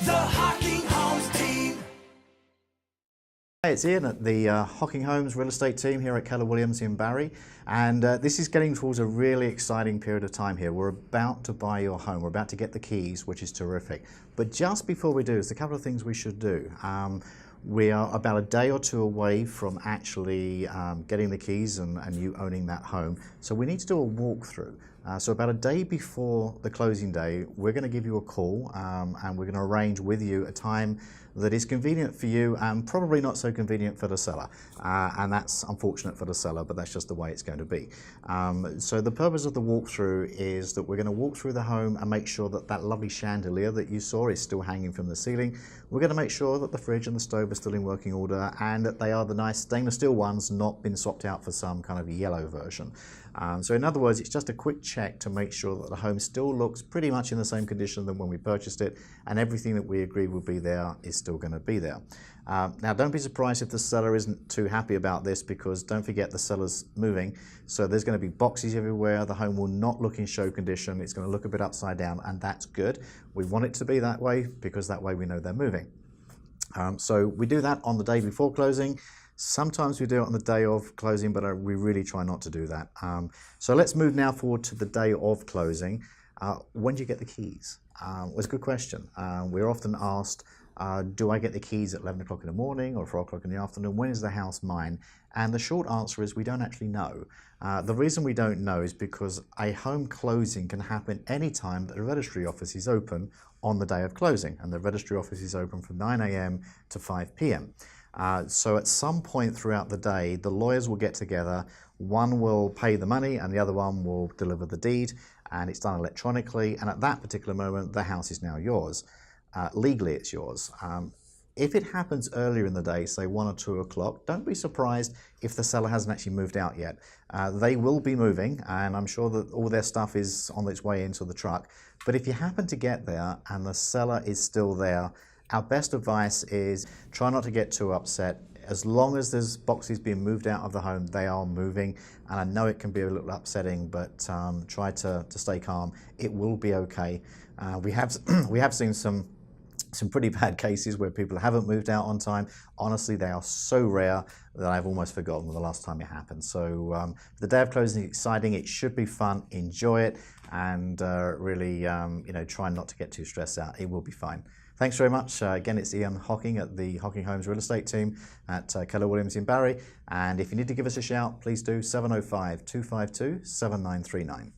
The Hocking Homes team. Hey, it's Ian at the Hocking Homes real estate team here at Keller Williams in Barry, and this is getting towards a really exciting period of time here. We're about to buy your home. We're about to get the keys, which is terrific. But just before we do, there's a couple of things we should do. We are about a day or two away from actually getting the keys and you owning that home. So we need to do a walkthrough. So about a day before the closing day, we're going to give you a call and we're going to arrange with you a time that is convenient for you and probably not so convenient for the seller. And that's unfortunate for the seller, but that's just the way it's going to be. So the purpose of the walkthrough is that we're going to walk through the home and make sure that that lovely chandelier that you saw is still hanging from the ceiling. We're going to make sure that the fridge and the stove are still in working order and that they are the nice stainless steel ones, not been swapped out for some kind of yellow version. So in other words, it's just a quick check to make sure that the home still looks pretty much in the same condition than when we purchased it, and everything that we agreed would be there is still going to be there. Now don't be surprised if the seller isn't too happy about this, because don't forget the seller's moving, so there's going to be boxes everywhere. The home will not look in show condition. It's going to look a bit upside down, and that's good. We want it to be that way because that way we know they're moving. So we do that on the day before closing. Sometimes we do it on the day of closing, but we really try not to do that. So let's move now forward to the day of closing. When do you get the keys? It's a good question. We're often asked, do I get the keys at 11 o'clock in the morning or 4 o'clock in the afternoon? When is the house mine? And the short answer is we don't actually know. The reason we don't know is because a home closing can happen anytime that the registry office is open on the day of closing, and the registry office is open from 9 a.m. to 5 p.m. So at some point throughout the day, the lawyers will get together. One will pay the money and the other one will deliver the deed, and it's done electronically. And at that particular moment, the house is now yours. Legally, it's yours. If it happens earlier in the day, say 1 or 2 o'clock, don't be surprised if the seller hasn't actually moved out yet. They will be moving, and I'm sure that all their stuff is on its way into the truck. But if you happen to get there and the seller is still there, our best advice is try not to get too upset. As long as there's boxes being moved out of the home, they are moving. And I know it can be a little upsetting, but try to stay calm. It will be okay. We have seen some pretty bad cases where people haven't moved out on time. Honestly, they are so rare that I've almost forgotten the last time it happened. So the day of closing is exciting. It should be fun. Enjoy it, and really, try not to get too stressed out. It will be fine. Thanks very much. Again, it's Ian Hocking at the Hocking Homes real estate team at Keller Williams in Barry. And if you need to give us a shout, please do 705-252-7939.